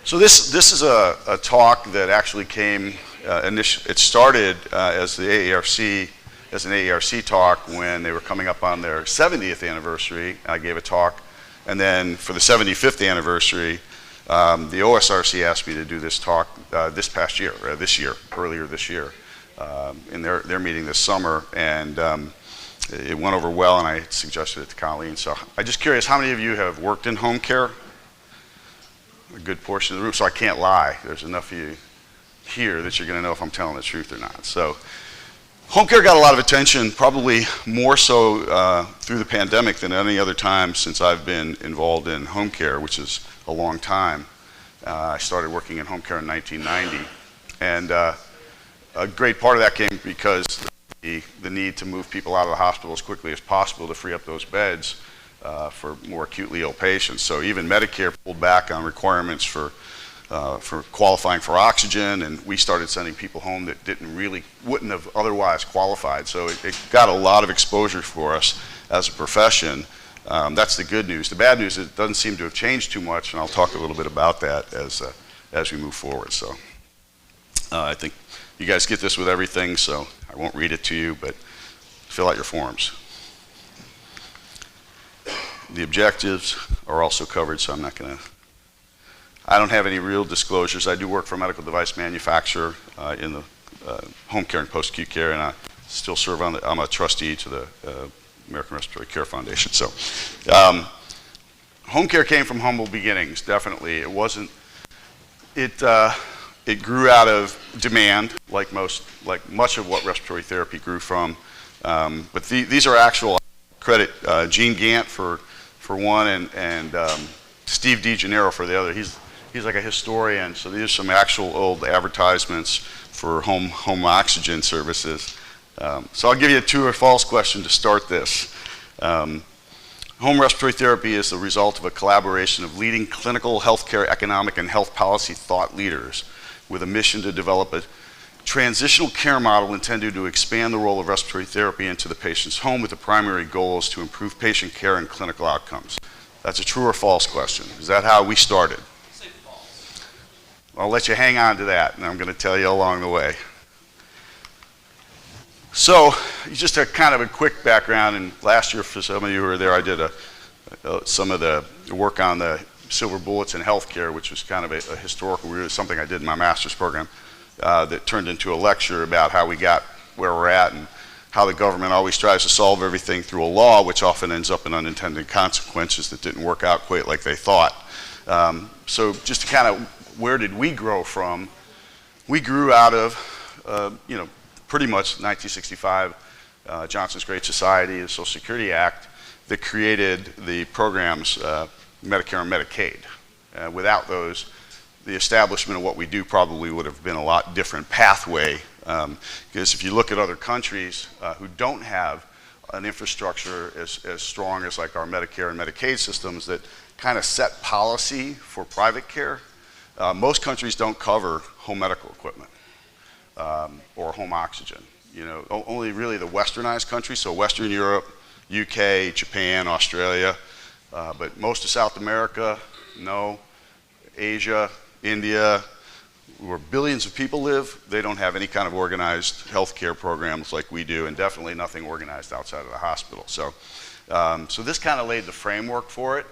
So this is a talk that actually came, it started as the AARC, as an AARC talk when they were coming up on their 70th anniversary. I gave a talk, and then for the 75th anniversary, the OSRC asked me to do this talk earlier this year, in their meeting this summer, and it went over well, and I suggested it to Colleen. So I'm just curious, how many of you have worked in home care? A good portion of the room, so I can't lie. There's enough of you here that you're going to know if I'm telling the truth or not. So home care got a lot of attention, probably more so through the pandemic than any other time since I've been involved in home care, which is a long time. I started working in home care in 1990, and a great part of that came because the need to move people out of the hospital as quickly as possible to free up those beds for more acutely ill patients. So even Medicare pulled back on requirements for qualifying for oxygen, and we started sending people home that wouldn't have otherwise qualified. So it got a lot of exposure for us as a profession. That's the good news. The bad news is it doesn't seem to have changed too much, and I'll talk a little bit about that as we move forward. So I think you guys get this with everything, so I won't read it to you, but fill out your forms. The objectives are also covered, so I don't have any real disclosures. I do work for a medical device manufacturer in the home care and post-acute care, and I still serve I'm a trustee to the American Respiratory Care Foundation. So home care came from humble beginnings, definitely. It grew out of demand, like much of what respiratory therapy grew from. But these are actual credit Gene Gant for one, and Steve DeGennaro for the other. He's like a historian, so these are some actual old advertisements for home oxygen services. So I'll give you a true or false question to start this. Home respiratory therapy is the result of a collaboration of leading clinical, healthcare, economic, and health policy thought leaders with a mission to develop a transitional care model intended to expand the role of respiratory therapy into the patient's home, with the primary goal is to improve patient care and clinical outcomes. That's a true or false question. Is that how we started? Say false. I'll let you hang on to that, and I'm going to tell you along the way. So just a kind of a quick background, and last year, for some of you who were there, I did some of the work on the silver bullets in healthcare, which was kind of a historical, something I did in my master's program. That turned into a lecture about how we got where we're at and how the government always tries to solve everything through a law, which often ends up in unintended consequences that didn't work out quite like they thought. So just to kind of, where did we grow from? We grew out of, pretty much 1965, Johnson's Great Society, the Social Security Act, that created the programs Medicare and Medicaid. Without those, the establishment of what we do probably would have been a lot different pathway, because if you look at other countries who don't have an infrastructure as strong as like our Medicare and Medicaid systems that kind of set policy for private care, most countries don't cover home medical equipment or home oxygen. Only really the westernized countries, so Western Europe, UK, Japan, Australia, but most of South America, no. Asia, India, where billions of people live, they don't have any kind of organized healthcare programs like we do, and definitely nothing organized outside of the hospital. So, so this kind of laid the framework for it.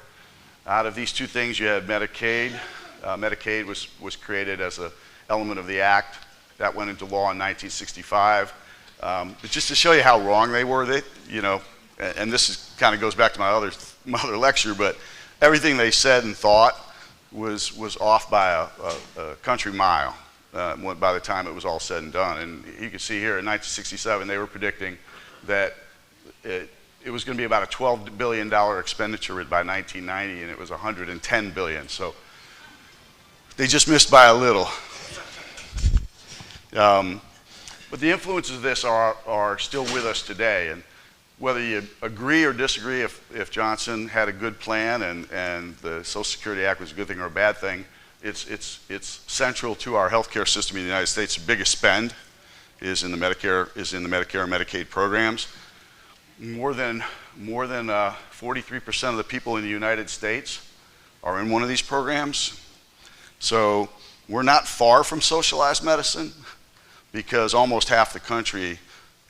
Out of these two things, you had Medicaid. Medicaid was created as an element of the act. That went into law in 1965. But just to show you how wrong they were, and this kind of goes back to my other lecture, but everything they said and thought was off by a country mile by the time it was all said and done. And you can see here in 1967, they were predicting that it was going to be about a $12 billion expenditure by 1990, and it was $110 billion. So they just missed by a little. But the influences of this are still with us today. And whether you agree or disagree if Johnson had a good plan and the Social Security Act was a good thing or a bad thing, it's central to our healthcare system in the United States. The biggest spend is in the Medicare and Medicaid programs. More than 43% of the people in the United States are in one of these programs. So we're not far from socialized medicine because almost half the country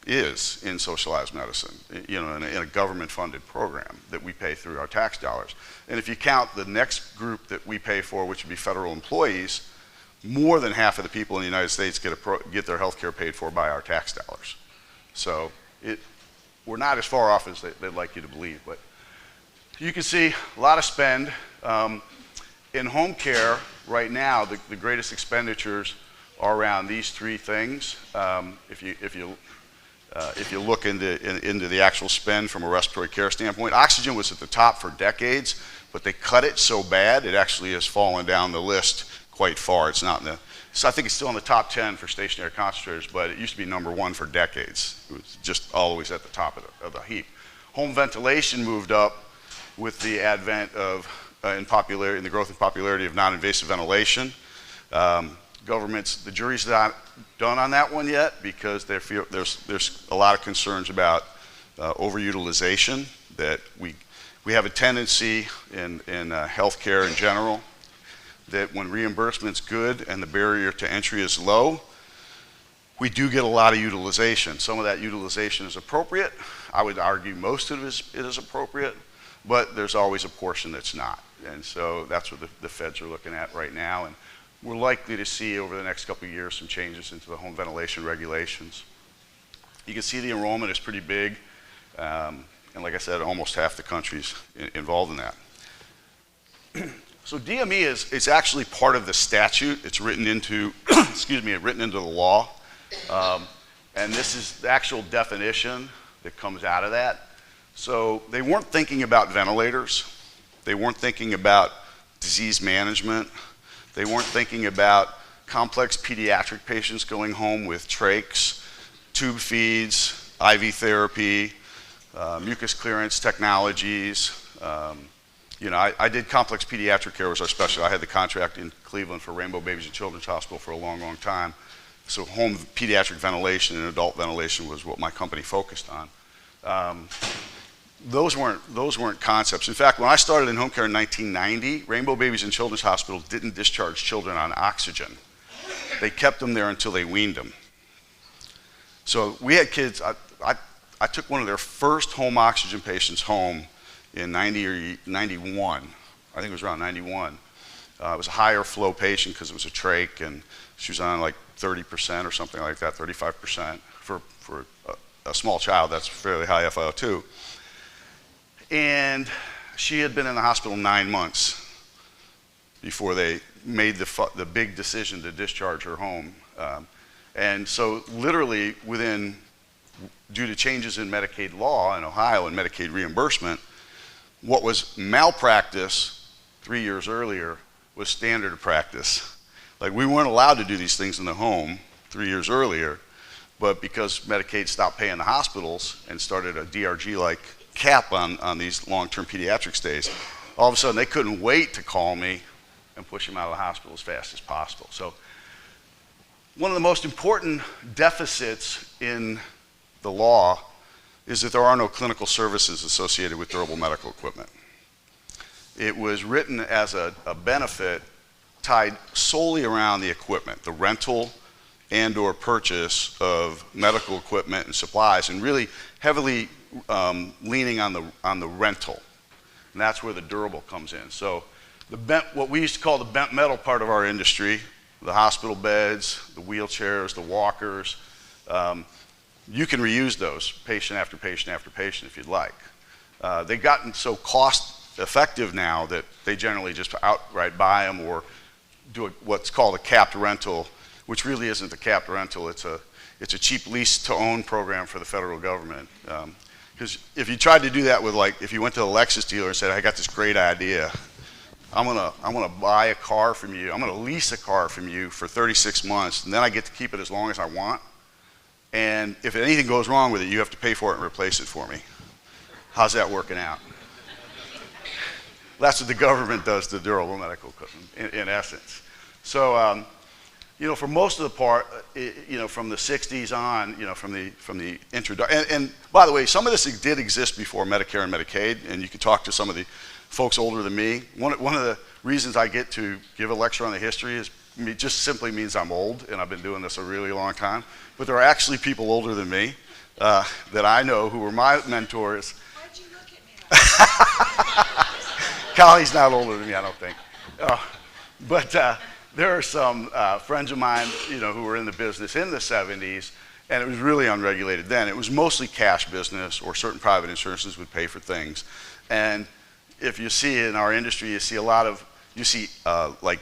is in socialized medicine, you know, in a government-funded program that we pay through our tax dollars. And if you count the next group that we pay for, which would be federal employees, more than half of the people in the United States get their health care paid for by our tax dollars. So we're not as far off as they'd like you to believe. But you can see a lot of spend. In home care right now, the greatest expenditures are around these three things. If you look into the actual spend from a respiratory care standpoint, oxygen was at the top for decades, but they cut it so bad it actually has fallen down the list quite far. It's not in the, so I think it's still in the top 10 for stationary concentrators, but it used to be #1 for decades. It was just always at the top of the heap. Home ventilation moved up with the advent of, in the growth and popularity of non-invasive ventilation. The jury's not done on that one yet because there's a lot of concerns about overutilization, that we have a tendency in healthcare in general that when reimbursement's good and the barrier to entry is low, we do get a lot of utilization. Some of that utilization is appropriate. I would argue most of it is appropriate, but there's always a portion that's not. And so that's what the feds are looking at right now. And we're likely to see over the next couple of years some changes into the home ventilation regulations. You can see the enrollment is pretty big. And like I said, almost half the country's involved in that. So DME it's actually part of the statute. It's written into, written into the law. And this is the actual definition that comes out of that. So they weren't thinking about ventilators. They weren't thinking about disease management. They weren't thinking about complex pediatric patients going home with trachs, tube feeds, IV therapy, mucus clearance technologies. You know, I did complex pediatric care was our specialty. I had the contract in Cleveland for Rainbow Babies and Children's Hospital for a long, long time. So home pediatric ventilation and adult ventilation was what my company focused on. Those weren't concepts. In fact, when I started in home care in 1990, Rainbow Babies and Children's Hospital didn't discharge children on oxygen. They kept them there until they weaned them. So we had kids, I took one of their first home oxygen patients home in 90 or 91. I think it was around 91. It was a higher flow patient because it was a trach, and she was on like 30% or something like that, 35%. For a small child, that's fairly high FiO2. And she had been in the hospital 9 months before they made the big decision to discharge her home. And so literally due to changes in Medicaid law in Ohio and Medicaid reimbursement, what was malpractice 3 years earlier was standard of practice. Like, we weren't allowed to do these things in the home 3 years earlier, but because Medicaid stopped paying the hospitals and started a DRG-like cap on these long-term pediatric stays, all of a sudden they couldn't wait to call me and push him out of the hospital as fast as possible. So one of the most important deficits in the law is that there are no clinical services associated with durable medical equipment. It was written as a benefit tied solely around the equipment, the rental and or purchase of medical equipment and supplies, and really heavily leaning on the rental. And that's where the durable comes in. So what we used to call the bent metal part of our industry, the hospital beds, the wheelchairs, the walkers, you can reuse those patient after patient after patient if you'd like. They've gotten so cost effective now that they generally just outright buy them or do what's called a capped rental, which really isn't a capped rental. It's a cheap lease to own program for the federal government. Because if you tried to do that with, like, if you went to a Lexus dealer and said, I got this great idea, I'm gonna buy a car from you, I'm gonna lease a car from you for 36 months, and then I get to keep it as long as I want. And if anything goes wrong with it, you have to pay for it and replace it for me. How's that working out? That's what the government does to durable medical equipment, in essence. So, you know, for most of the part, you know, from the 60s on, you know, from the introduction, and by the way, some of this did exist before Medicare and Medicaid, and you could talk to some of the folks older than me. One of the reasons I get to give a lecture on the history is it just simply means I'm old, and I've been doing this a really long time. But there are actually people older than me that I know who were my mentors. Why'd you look at me? Collie's not older than me, I don't think. But there are some friends of mine, who were in the business in the 70s, and it was really unregulated then. It was mostly cash business, or certain private insurances would pay for things. And if you see in our industry, you see like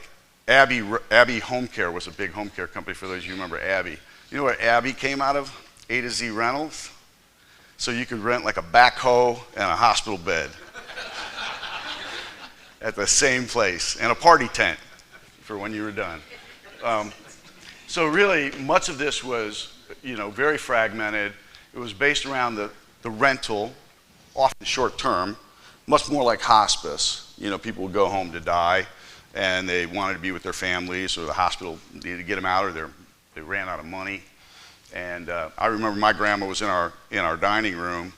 Abbey Home Care was a big home care company, for those of you who remember Abbey. You know where Abbey came out of? A to Z Rentals. So you could rent like a backhoe and a hospital bed at the same place, and a party tent for when you were done. So really, much of this was, very fragmented. It was based around the rental, often short term, much more like hospice. People would go home to die, and they wanted to be with their families, or the hospital needed to get them out, or they ran out of money. And I remember my grandma was in our dining room,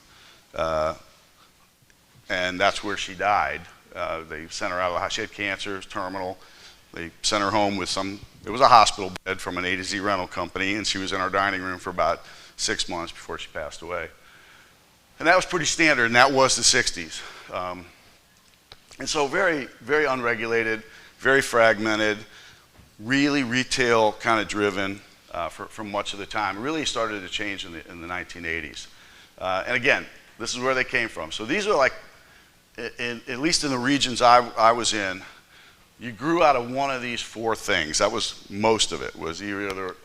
and that's where she died. They sent her out of the hospital. She had cancer, it was terminal. They sent her home with it was a hospital bed from an A to Z rental company, and she was in our dining room for about 6 months before she passed away. And that was pretty standard, and that was the 60s. And so very, very unregulated, very fragmented, really retail kind of driven for much of the time. It really started to change in the 1980s. And again, this is where they came from. So these are like, at least in the regions I was in, you grew out of one of these four things. That was most of it, was either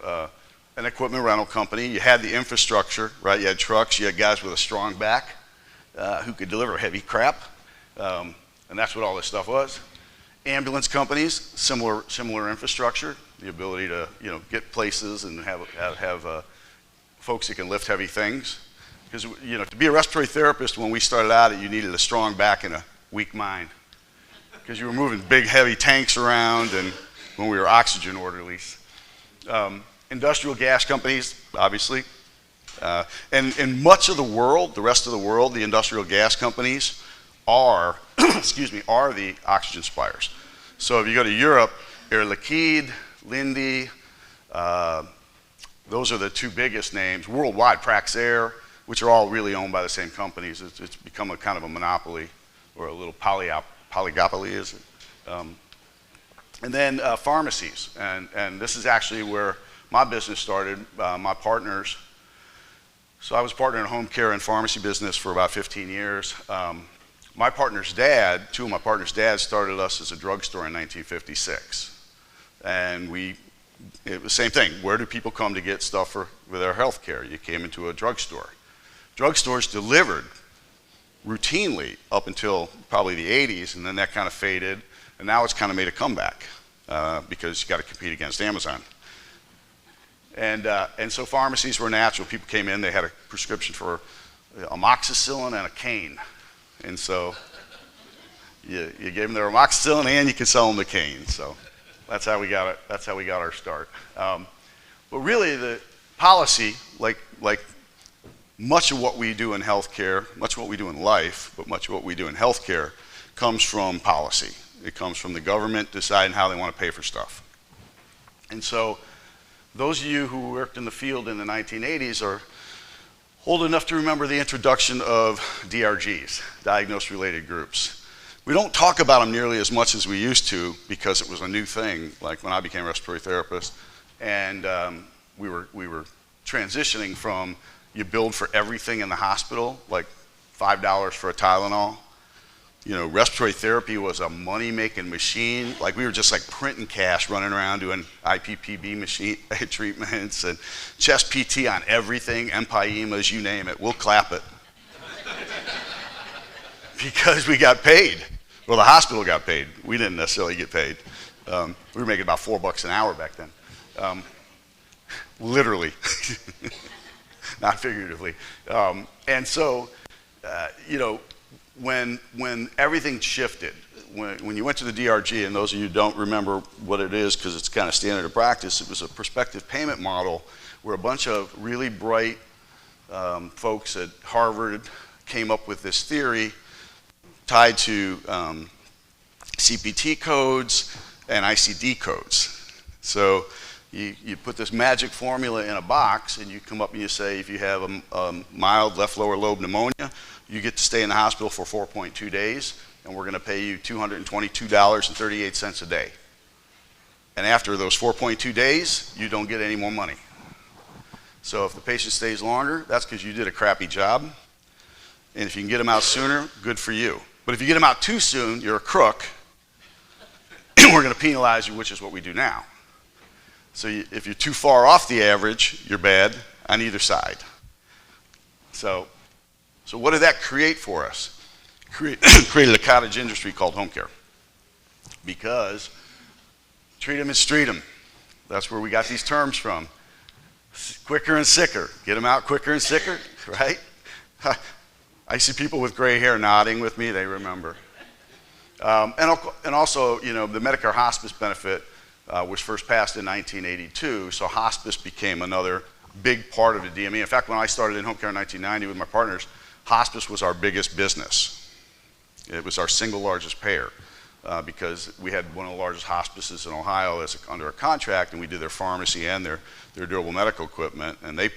an equipment rental company. You had the infrastructure, right? You had trucks, you had guys with a strong back who could deliver heavy crap. And that's what all this stuff was. Ambulance companies, similar infrastructure, the ability to get places and have folks that can lift heavy things. Because to be a respiratory therapist, when we started out, you needed a strong back and a weak mind. Because you were moving big, heavy tanks around, and when we were oxygen orderlies. Industrial gas companies, obviously. And in much of the world, the rest of the world, the industrial gas companies are, are the oxygen suppliers. So if you go to Europe, Air Liquide, Linde, those are the two biggest names. Worldwide, Praxair, which are all really owned by the same companies. It's become a kind of a monopoly, or a little polygopoly, is it? And then pharmacies, and this is actually where my business started. My partners, so I was a partner in home care and pharmacy business for about 15 years. My partner's dad, two of my partner's dads started us as a drugstore in 1956. And it was the same thing. Where do people come to get stuff for their health care? You came into a drugstore. Drugstores delivered routinely up until probably the 80s, and then that kind of faded, and now it's kind of made a comeback because you got to compete against Amazon. And so pharmacies were natural. People came in, they had a prescription for amoxicillin and a cane. And so you gave them their amoxicillin, and you could sell them the cane. So that's how we got it. That's how we got our start. But really, the policy, like much of what we do in healthcare, much of what we do in life, but much of what we do in healthcare, comes from policy. It comes from the government deciding how they want to pay for stuff. And so those of you who worked in the field in the 1980s are old enough to remember the introduction of DRGs, diagnosed related groups. We don't talk about them nearly as much as we used to because it was a new thing, like when I became a respiratory therapist, and we were transitioning from you billed for everything in the hospital, like $5 for a Tylenol. Respiratory therapy was a money-making machine. Like we were just like printing cash, running around doing IPPB machine treatments and chest PT on everything, empyemas, you name it. We'll clap it. Because we got paid. Well, the hospital got paid. We didn't necessarily get paid. We were making about $4 an hour back then. Literally. Not figuratively. And so, when everything shifted, when you went to the DRG, and those of you who don't remember what it is because it's kind of standard of practice, it was a prospective payment model where a bunch of really bright folks at Harvard came up with this theory tied to CPT codes and ICD codes. So you put this magic formula in a box and you come up and you say if you have a mild left lower lobe pneumonia, you get to stay in the hospital for 4.2 days and we're going to pay you $222.38 a day. And after those 4.2 days, you don't get any more money. So if the patient stays longer, that's because you did a crappy job. And if you can get them out sooner, good for you. But if you get them out too soon, you're a crook, and we're going to penalize you, which is what we do now. So if you're too far off the average, you're bad on either side. So what did that create for us? Created a cottage industry called home care. Because treat them and street them. That's where we got these terms from. Quicker and sicker. Get them out quicker and sicker, right? I see people with gray hair nodding with me, they remember. And also, you know, the Medicare hospice benefit was first passed in 1982, so hospice became another big part of the DME. In fact, when I started in home care in 1990 with my partners, hospice was our biggest business. It was our single largest payer because we had one of the largest hospices in Ohio under a contract, and we did their pharmacy and their durable medical equipment, and they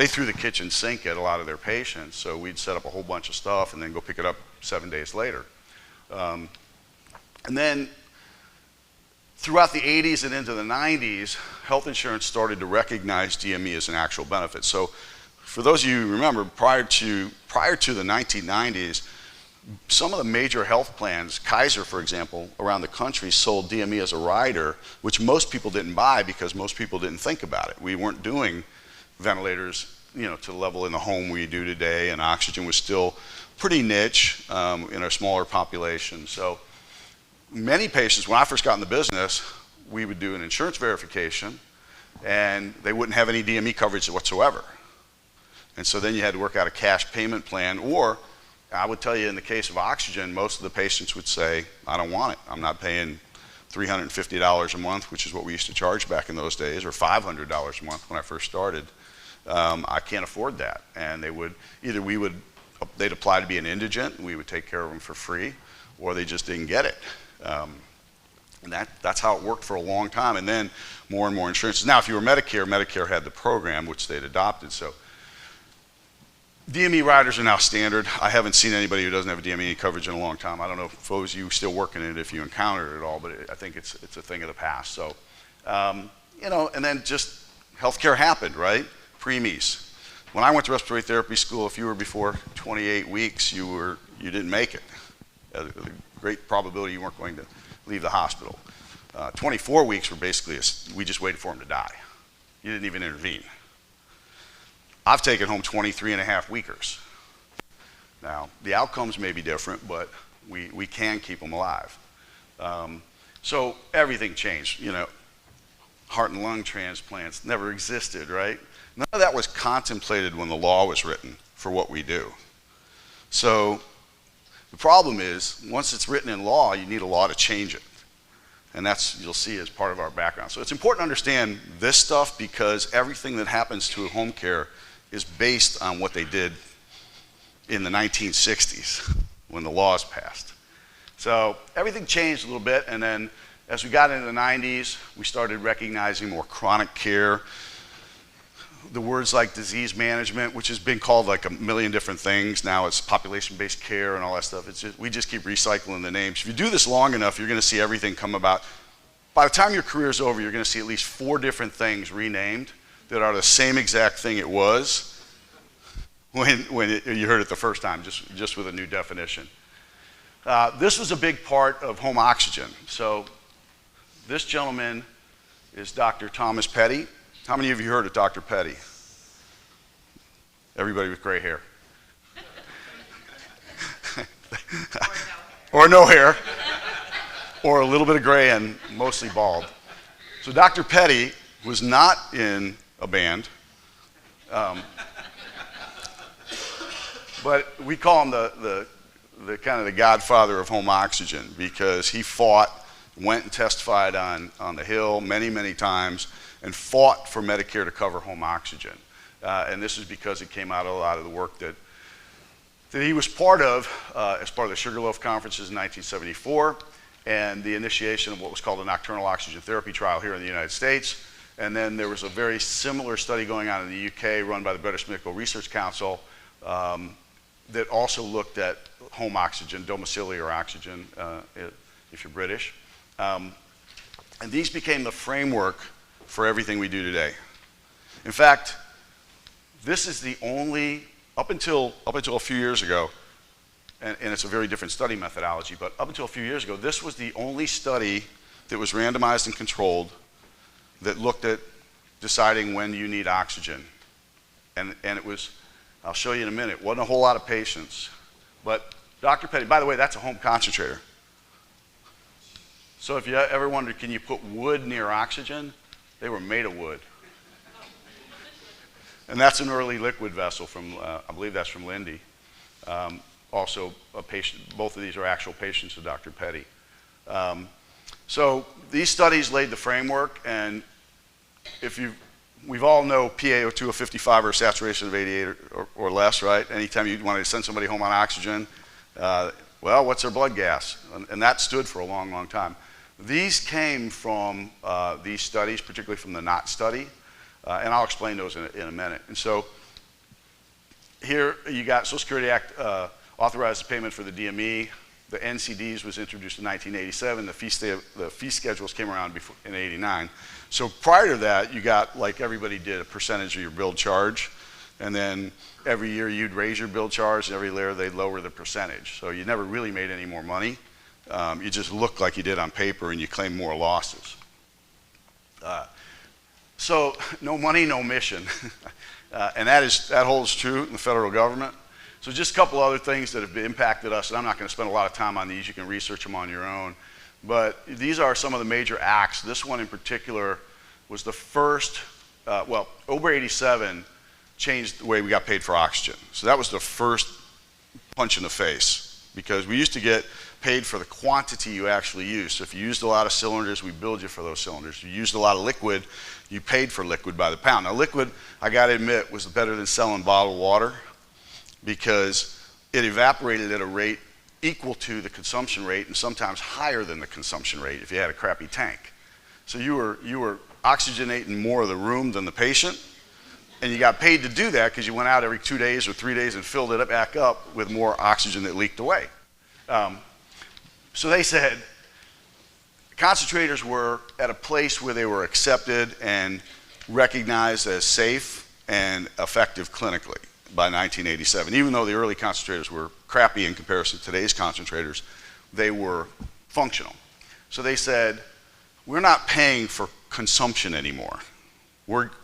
threw the kitchen sink at a lot of their patients, so we'd set up a whole bunch of stuff and then go pick it up 7 days later. And then throughout the 80s and into the 90s, health insurance started to recognize DME as an actual benefit. So for those of you who remember, prior to the 1990s, some of the major health plans, Kaiser, for example, around the country sold DME as a rider, which most people didn't buy because most people didn't think about it. We weren't doing ventilators, you know, to the level in the home we do today, and oxygen was still pretty niche in a smaller population. So many patients, when I first got in the business, we would do an insurance verification, and they wouldn't have any DME coverage whatsoever. And so then you had to work out a cash payment plan, or I would tell you in the case of oxygen, most of the patients would say, I don't want it. I'm not paying $350 a month, which is what we used to charge back in those days, or $500 a month when I first started. I can't afford that. And they'd apply to be an indigent, and we would take care of them for free, or they just didn't get it. And that's how it worked for a long time. And then more and more insurances. Now, if you were Medicare had the program, which they'd adopted. So DME riders are now standard. I haven't seen anybody who doesn't have a DME coverage in a long time. I don't know if those of you still working in it, if you encountered it at all, but I think it's a thing of the past. So, you know, and then just healthcare happened, right? Preemies. When I went to respiratory therapy school, if you were before 28 weeks, you didn't make it. A great probability you weren't going to leave the hospital. 24 weeks were basically, we just waited for him to die. You didn't even intervene. I've taken home 23 and a half weekers. Now, the outcomes may be different, but we can keep them alive. So everything changed, you know. Heart and lung transplants never existed, right? None of that was contemplated when the law was written for what we do. So the problem is, once it's written in law, you need a law to change it. And that's, you'll see, as part of our background. So it's important to understand this stuff because everything that happens to home care is based on what they did in the 1960s when the laws passed. So everything changed a little bit, and then as we got into the 90s, we started recognizing more chronic care. The words like disease management, which has been called like a million different things. Now it's population-based care and all that stuff. We just keep recycling the names. If you do this long enough, you're going to see everything come about. By the time your career is over, you're going to see at least 4 different things renamed that are the same exact thing it was when you heard it the first time, just with a new definition. This was a big part of home oxygen. So this gentleman is Dr. Thomas Petty. How many of you heard of Dr. Petty? Everybody with gray hair. Or no hair. Or a little bit of gray and mostly bald. So Dr. Petty was not in a band, but we call him the kind of the godfather of home oxygen because he went and testified on the Hill many times and fought for Medicare to cover home oxygen. And this is because it came out of a lot of the work that that he was part of as part of the Sugarloaf conferences in 1974 and the initiation of what was called a nocturnal oxygen therapy trial here in the United States. And then there was a very similar study going on in the UK run by the British Medical Research Council that also looked at home oxygen, domiciliary oxygen, if you're British. And these became the framework for everything we do today. In fact, this is the only, up until a few years ago, and it's a very different study methodology, but up until a few years ago, this was the only study that was randomized and controlled that looked at deciding when you need oxygen. And it was, I'll show you in a minute, wasn't a whole lot of patients. But Dr. Petty, by the way, that's a home concentrator. So if you ever wondered, can you put wood near oxygen? They were made of wood. And that's an early liquid vessel from, I believe that's from Lindy. Also a patient, both of these are actual patients of Dr. Petty. So these studies laid the framework, and we've all know PaO2 of 55 or a saturation of 88 or less, right? Anytime you want to send somebody home on oxygen, well, what's their blood gas? And that stood for a long, long time. These came from these studies, particularly from the NOT study, and I'll explain those in a minute. And so here you got Social Security Act authorized the payment for the DME. The NCDs was introduced in 1987. The fee schedules came around in 89. So prior to that, you got, like everybody did, a percentage of your billed charge. And then every year you'd raise your billed charge, and every year they'd lower the percentage. So you never really made any more money. You just looked like you did on paper, and you claimed more losses. So no money, no mission. And that holds true in the federal government. So just a couple other things that have impacted us, and I'm not going to spend a lot of time on these. You can research them on your own. But these are some of the major acts. This one in particular was the first, OBRA 87 changed the way we got paid for oxygen. So that was the first punch in the face, because we used to get paid for the quantity you actually used. So if you used a lot of cylinders, we billed you for those cylinders. If you used a lot of liquid, you paid for liquid by the pound. Now liquid, I got to admit, was better than selling bottled water, because it evaporated at a rate equal to the consumption rate and sometimes higher than the consumption rate if you had a crappy tank. So you were oxygenating more of the room than the patient, and you got paid to do that because you went out every 2 days or 3 days and filled it back up with more oxygen that leaked away. So they said concentrators were at a place where they were accepted and recognized as safe and effective clinically by 1987. Even though the early concentrators were crappy in comparison to today's concentrators, they were functional. So they said, we're not paying for consumption anymore.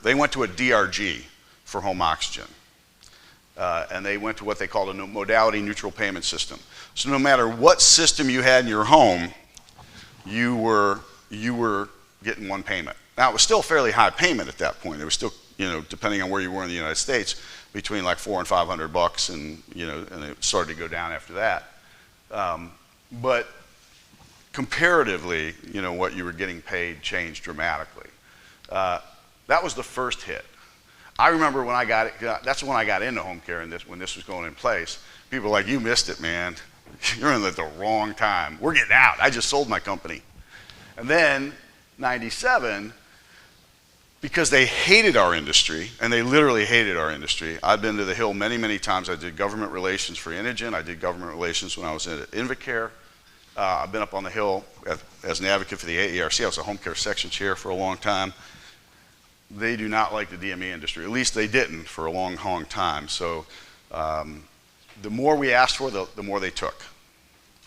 They went to a DRG for home oxygen. And they went to what they called a modality neutral payment system. So no matter what system you had in your home, you were getting one payment. Now it was still fairly high payment at that point. It was still, depending on where you were in the United States, between like $400 and $500, and it started to go down after that. But comparatively, what you were getting paid changed dramatically. That was the first hit. I remember when I got it, that's when I got into home care when this was going in place. People were like, you missed it, man. You're in at the wrong time. We're getting out. I just sold my company. And then 97, because they hated our industry, and they literally hated our industry. I've been to the Hill many, many times. I did government relations for Inogen. I did government relations when I was at Invacare. I've been up on the Hill as an advocate for the AERC. I was a home care section chair for a long time. They do not like the DME industry. At least they didn't for a long, long time. So the more we asked for, the more they took.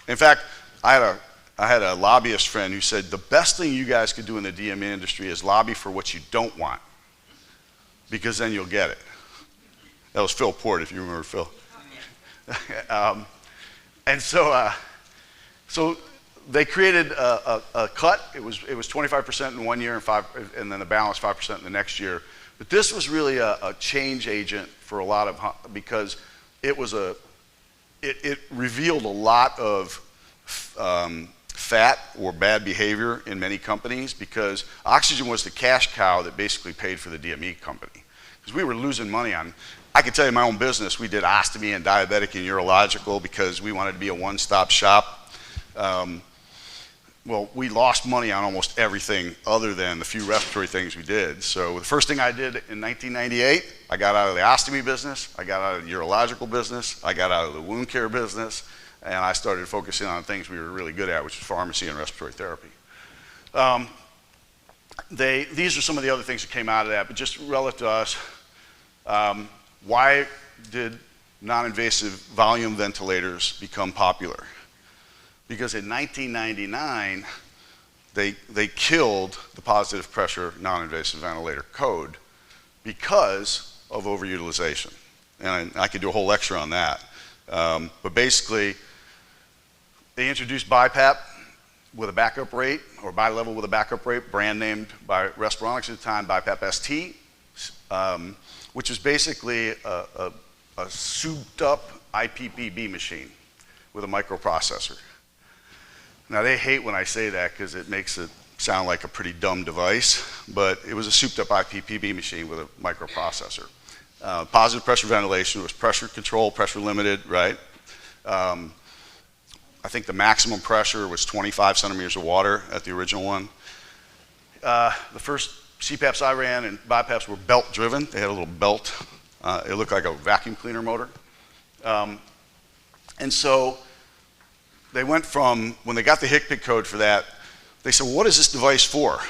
In fact, I had a lobbyist friend who said, the best thing you guys could do in the DME industry is lobby for what you don't want, because then you'll get it. That was Phil Port, if you remember Phil. And so they created a cut. It was 25% in 1 year and then the balance 5% in the next year. But this was really a change agent for a lot of, because it revealed a lot of fat or bad behavior in many companies, because oxygen was the cash cow that basically paid for the DME company. because we were losing money on. I can tell you my own business, we did ostomy and diabetic and urological because we wanted to be a one-stop shop. Well, we lost money on almost everything other than the few respiratory things we did. So the first thing I did in 1998, I got out of the ostomy business, I got out of the urological business, I got out of the wound care business, and I started focusing on things we were really good at, which was pharmacy and respiratory therapy. These are some of the other things that came out of that, but just relative to us, why did non-invasive volume ventilators become popular? Because in 1999, they killed the positive pressure non-invasive ventilator code because of overutilization. And I could do a whole lecture on that. But basically, they introduced BiPAP with a backup rate, or bi-level with a backup rate, brand named by Respironics at the time, BiPAP ST, which is basically a souped up IPPB machine with a microprocessor. Now they hate when I say that because it makes it sound like a pretty dumb device, but it was a souped up IPPB machine with a microprocessor. Positive pressure ventilation was pressure controlled, pressure limited, right? I think the maximum pressure was 25 centimeters of water at the original one. The first CPAPs I ran and BiPAPs were belt driven. They had a little belt. It looked like a vacuum cleaner motor. And so they went from, when they got the HCPCS code for that, they said, well, what is this device for?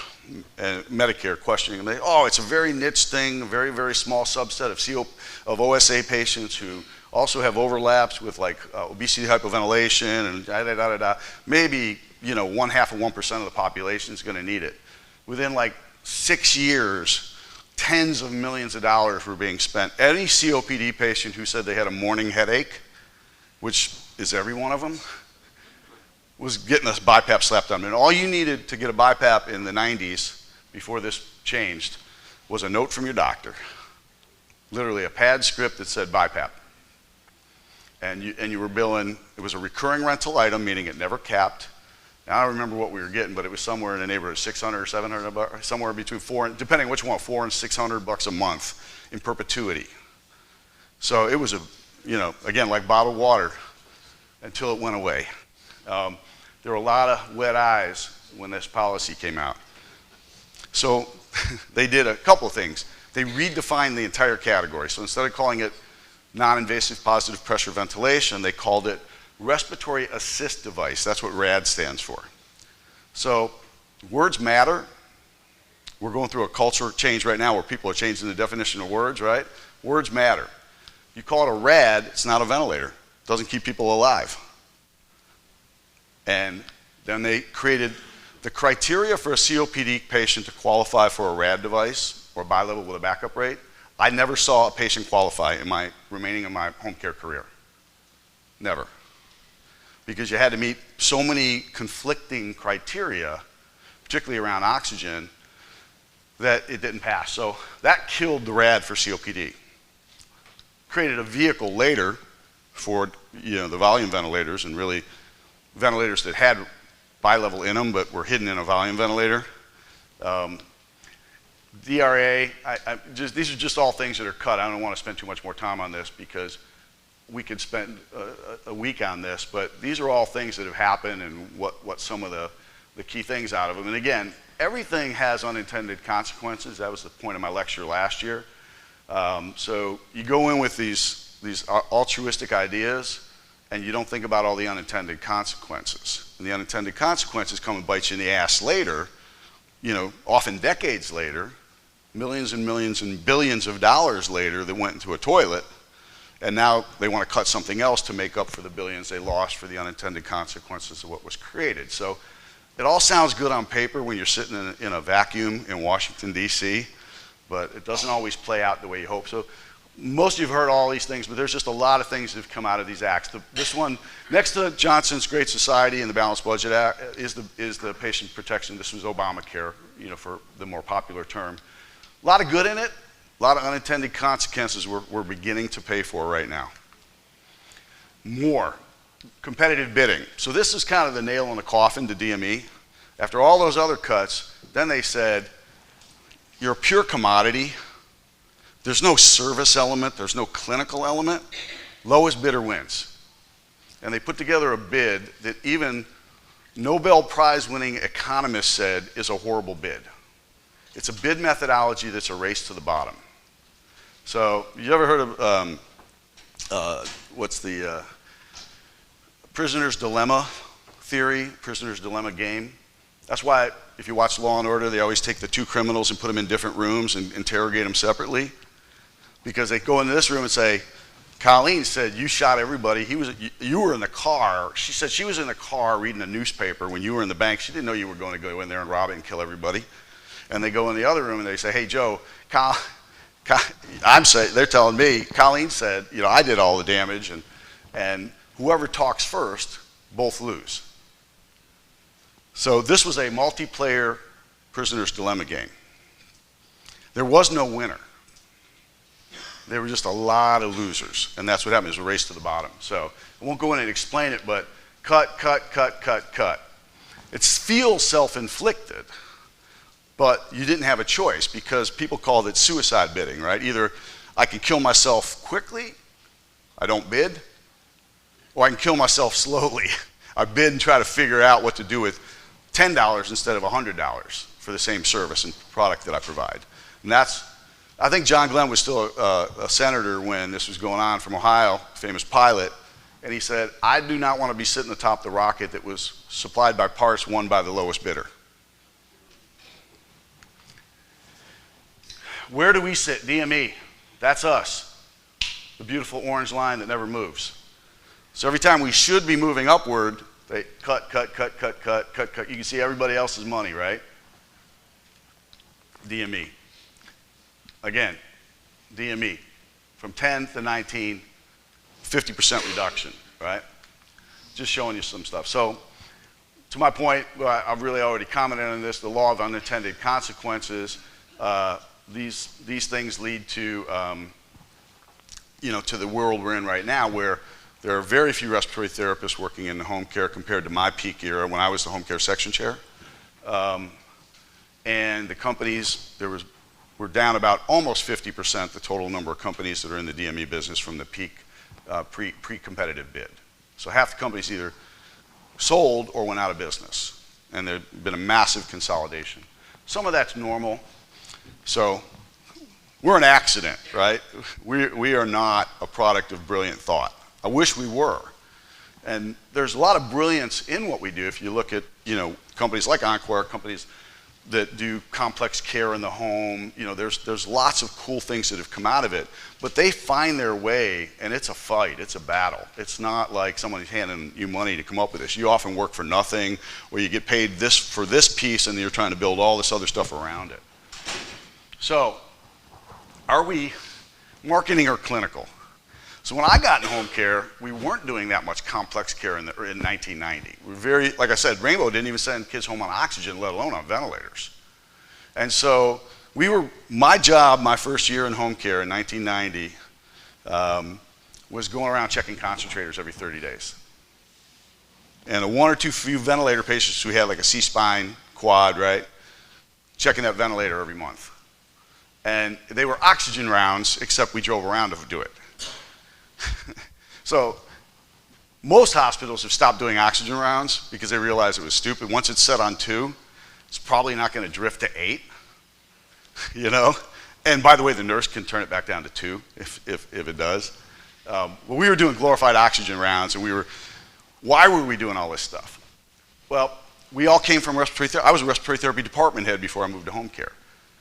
And Medicare questioning them. Oh, it's a very niche thing, a very, very small subset of OSA patients who also have overlaps with like obesity, hypoventilation, and da-da-da-da-da. Maybe, 0.5% of the population is going to need it. Within like 6 years, tens of millions of dollars were being spent. Any COPD patient who said they had a morning headache, which is every one of them, was getting a BiPAP slapped on them. And all you needed to get a BiPAP in the 90s, before this changed, was a note from your doctor. Literally a pad script that said BiPAP. And you were billing, it was a recurring rental item, meaning it never capped. Now, I don't remember what we were getting, but it was somewhere in the neighborhood of 600 or 700 bucks, somewhere between depending which one, $400 and $600 a month in perpetuity. So it was again, like bottled water until it went away. There were a lot of wet eyes when this policy came out. So they did a couple of things. They redefined the entire category. So instead of calling it non-invasive positive pressure ventilation, they called it respiratory assist device. That's what RAD stands for. So words matter. We're going through a culture change right now where people are changing the definition of words, right? Words matter. You call it a RAD, it's not a ventilator. It doesn't keep people alive. And then they created the criteria for a COPD patient to qualify for a RAD device or bi-level with a backup rate. I never saw a patient qualify in my remaining of my home care career. Never. Because you had to meet so many conflicting criteria, particularly around oxygen, that it didn't pass. So that killed the RAD for COPD. Created a vehicle later for the volume ventilators, and really ventilators that had bi-level in them but were hidden in a volume ventilator. DRA, these are just all things that are cut. I don't want to spend too much more time on this because we could spend a week on this, but these are all things that have happened and what some of the key things out of them. And again, everything has unintended consequences. That was the point of my lecture last year. So you go in with these altruistic ideas, and you don't think about all the unintended consequences. And the unintended consequences come and bite you in the ass later, often decades later, millions and millions and billions of dollars later that went into a toilet, and now they want to cut something else to make up for the billions they lost for the unintended consequences of what was created. So it all sounds good on paper when you're sitting in a vacuum in Washington, D.C., but it doesn't always play out the way you hope. So most of you have heard all these things, but there's just a lot of things that have come out of these acts. This one, next to Johnson's Great Society and the Balanced Budget Act, is the patient protection. This was Obamacare, for the more popular term. A lot of good in it, a lot of unintended consequences we're beginning to pay for right now. More competitive bidding. So this is kind of the nail in the coffin to DME. After all those other cuts, then they said, you're a pure commodity. There's no service element, there's no clinical element. Lowest bidder wins. And they put together a bid that even Nobel Prize winning economists said is a horrible bid. It's a bid methodology that's a race to the bottom. So you ever heard of what's the prisoner's dilemma theory, prisoner's dilemma game? That's why if you watch Law and Order, they always take the two criminals and put them in different rooms and interrogate them separately. Because they go into this room and say, Colleen said you shot everybody. You were in the car. She said she was in the car reading a newspaper when you were in the bank. She didn't know you were going to go in there and rob it and kill everybody. And they go in the other room and they say, hey, Joe, they're telling me, Colleen said, I did all the damage, and whoever talks first, both lose. So this was a multiplayer prisoner's dilemma game. There was no winner. There were just a lot of losers, and that's what happened. It was a race to the bottom. So I won't go in and explain it, but cut. It feels self-inflicted, but you didn't have a choice because people called it suicide bidding, right? Either I can kill myself quickly, I don't bid, or I can kill myself slowly. I bid and try to figure out what to do with $10 instead of $100 for the same service and product that I provide. And I think John Glenn was still a senator when this was going on from Ohio, famous pilot, and he said, I do not want to be sitting atop the rocket that was supplied by parts won by the lowest bidder. Where do we sit? DME. That's us. The beautiful orange line that never moves. So every time we should be moving upward, they cut. You can see everybody else's money, right? DME. Again, DME. From 10 to 19, 50% reduction, right? Just showing you some stuff. So, to my point, I've really already commented on this, the law of unintended consequences. These things lead to, to the world we're in right now, where there are very few respiratory therapists working in the home care compared to my peak era when I was the home care section chair. And the companies, we're down about almost 50%, the total number of companies that are in the DME business from the peak pre-competitive bid. So half the companies either sold or went out of business. And there's been a massive consolidation. Some of that's normal. So we're an accident, right? We are not a product of brilliant thought. I wish we were. And there's a lot of brilliance in what we do. If you look at, companies like Encore, companies that do complex care in the home, there's lots of cool things that have come out of it, but they find their way, and it's a fight, it's a battle. It's not like somebody's handing you money to come up with this. You often work for nothing, or you get paid this for this piece, and then you're trying to build all this other stuff around it. So, are we marketing or clinical? So when I got in home care, we weren't doing that much complex care in 1990. We're very, like I said, Rainbow didn't even send kids home on oxygen, let alone on ventilators. And so my job, my first year in home care in 1990, was going around checking concentrators every 30 days. And the one or two few ventilator patients who had like a C-spine quad, right, checking that ventilator every month. And they were oxygen rounds, except we drove around to do it. So most hospitals have stopped doing oxygen rounds because they realized it was stupid. Once it's set on 2, it's probably not going to drift to 8, And by the way, the nurse can turn it back down to 2 if it does. Well, we were doing glorified oxygen rounds, and why were we doing all this stuff? Well, we all came from respiratory therapy. I was a respiratory therapy department head before I moved to home care.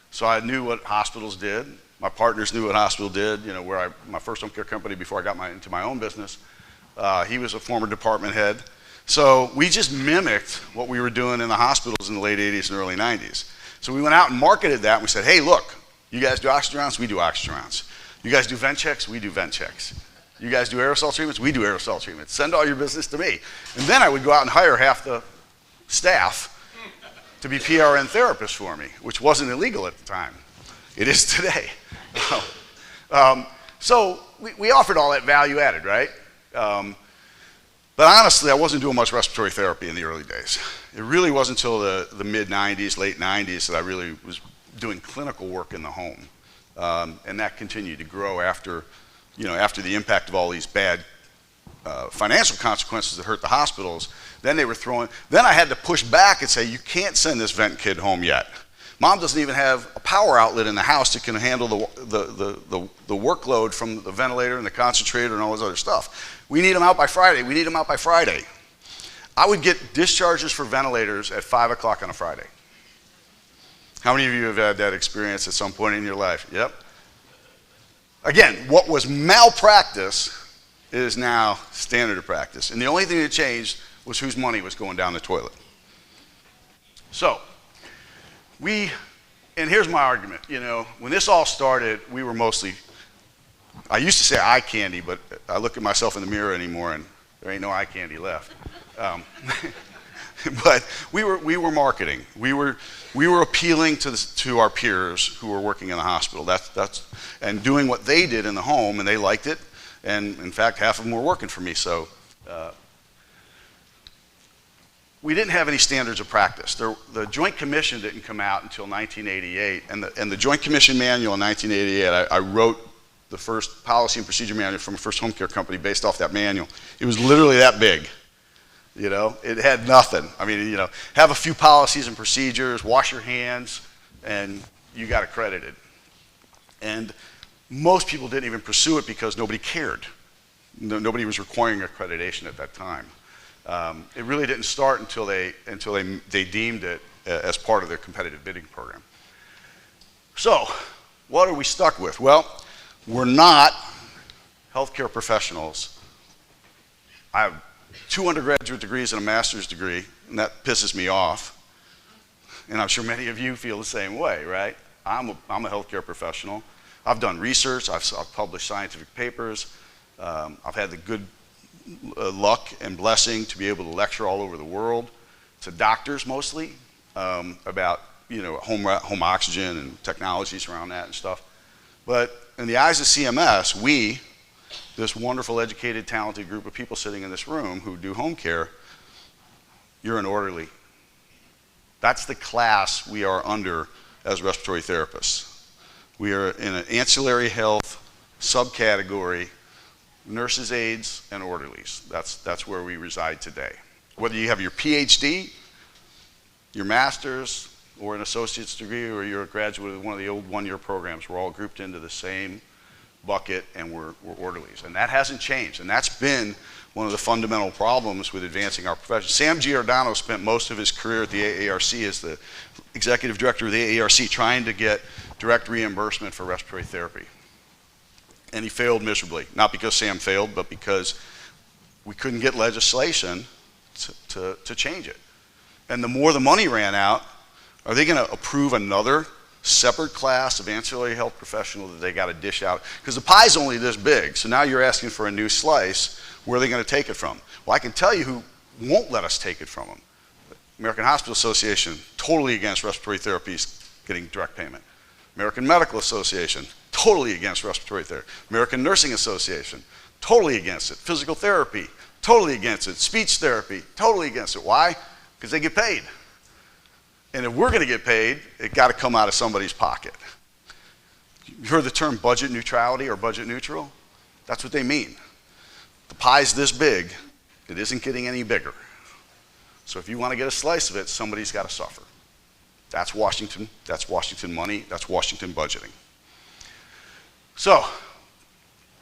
So I knew what hospitals did. My partners knew what hospital did, my first home care company before I got into my own business. He was a former department head. So we just mimicked what we were doing in the hospitals in the late 80s and early 90s. So we went out and marketed that, and we said, hey, look, you guys do oxygen rounds, we do oxygen rounds. You guys do vent checks, we do vent checks. You guys do aerosol treatments, we do aerosol treatments. Send all your business to me. And then I would go out and hire half the staff to be PRN therapists for me, which wasn't illegal at the time. It is today. So we offered all that value added, right? But honestly, I wasn't doing much respiratory therapy in the early days. It really wasn't until the mid-90s, late 90s that I really was doing clinical work in the home. And that continued to grow after the impact of all these bad financial consequences that hurt the hospitals. Then I had to push back and say, you can't send this vent kid home yet. Mom doesn't even have a power outlet in the house that can handle the workload from the ventilator and the concentrator and all this other stuff. We need them out by Friday. We need them out by Friday. I would get discharges for ventilators at 5 o'clock on a Friday. How many of you have had that experience at some point in your life? Yep. Again, what was malpractice is now standard of practice. And the only thing that changed was whose money was going down the toilet. So, and here's my argument, when this all started, we were mostly, I used to say eye candy, but I look at myself in the mirror anymore and there ain't no eye candy left. But we were marketing. We were appealing to our peers who were working in the hospital. And doing what they did in the home, and they liked it. And in fact, half of them were working for me. So we didn't have any standards of practice. The Joint Commission didn't come out until 1988, and the Joint Commission manual in 1988, I wrote the first policy and procedure manual from a first home care company based off that manual. It was literally that big. It had nothing. I mean, have a few policies and procedures, wash your hands, and you got accredited. And most people didn't even pursue it because nobody cared. Nobody was requiring accreditation at that time. It really didn't start until they deemed it as part of their competitive bidding program. So, what are we stuck with? Well, we're not healthcare professionals. I have 2 undergraduate degrees and a master's degree, and that pisses me off. And I'm sure many of you feel the same way, right? I'm a healthcare professional. I've done research. I've published scientific papers. I've had the good luck and blessing to be able to lecture all over the world to doctors mostly about home oxygen and technologies around that and stuff. But in the eyes of CMS, we, this wonderful, educated, talented group of people sitting in this room who do home care, you're an orderly. That's the class we are under as respiratory therapists. We are in an ancillary health subcategory, nurses, aides, and orderlies. That's where we reside today. Whether you have your PhD, your master's, or an associate's degree, or you're a graduate of one of the old one-year programs, we're all grouped into the same bucket, and we're orderlies. And that hasn't changed, and that's been one of the fundamental problems with advancing our profession. Sam Giordano spent most of his career at the AARC as the executive director of the AARC trying to get direct reimbursement for respiratory therapy. And he failed miserably, not because Sam failed, but because we couldn't get legislation to change it. And the more the money ran out, are they going to approve another separate class of ancillary health professional that they got to dish out? Because the pie's only this big, so now you're asking for a new slice. Where are they going to take it from? Well, I can tell you who won't let us take it from them. American Hospital Association, totally against respiratory therapies getting direct payment. American Medical Association, totally against respiratory therapy. American Nursing Association, totally against it. Physical therapy, totally against it. Speech therapy, totally against it. Why? Because they get paid. And if we're going to get paid, it got to come out of somebody's pocket. You heard the term budget neutrality or budget neutral? That's what they mean. The pie's this big, it isn't getting any bigger. So if you want to get a slice of it, somebody's got to suffer. That's Washington money, that's Washington budgeting. So,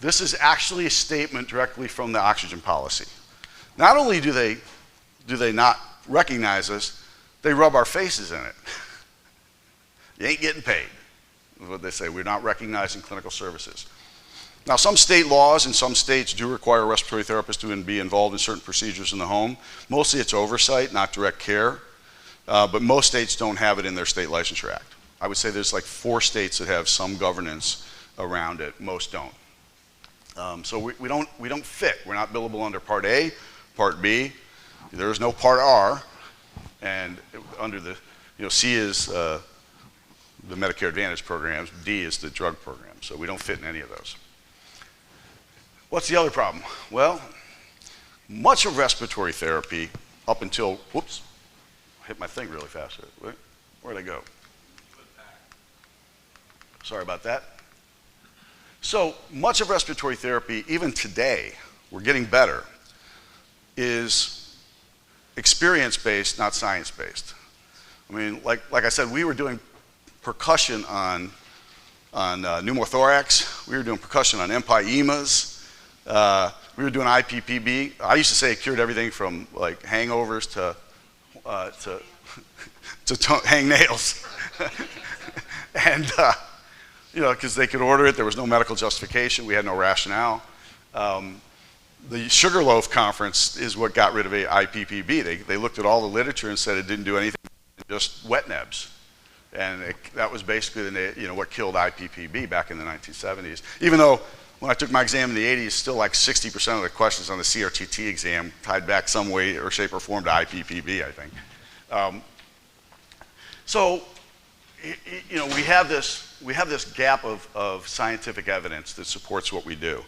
this is actually a statement directly from the oxygen policy. Not only do they not recognize us, they rub our faces in it. You ain't getting paid, is what they say. We're not recognizing clinical services. Now, some state laws in some states do require respiratory therapists to be involved in certain procedures in the home. Mostly it's oversight, not direct care. But most states don't have it in their state licensure act. I would say there's like 4 states that have some governance around it. Most don't. So we don't fit. We're not billable under Part A, Part B. There is no Part R. And under the, C is the Medicare Advantage programs, D is the drug program. So we don't fit in any of those. What's the other problem? Well, much of respiratory therapy up until, whoops, I hit my thing really fast. Where'd I go? Sorry about that. So much of respiratory therapy, even today, we're getting better, is experience-based, not science-based. I mean, like I said, we were doing percussion on pneumothorax. We were doing percussion on empyemas. We were doing IPPB. I used to say it cured everything from like hangovers to hang nails. And you know, because they could order it, there was no medical justification, we had no rationale. The Sugarloaf Conference is what got rid of IPPB. They looked at all the literature and said it didn't do anything, just wet nebs. And that was basically what killed IPPB back in the 1970s. Even though when I took my exam in the 80s, still like 60% of the questions on the CRTT exam tied back some way or shape or form to IPPB, I think. So, you know, we have this gap of scientific evidence that supports what we do.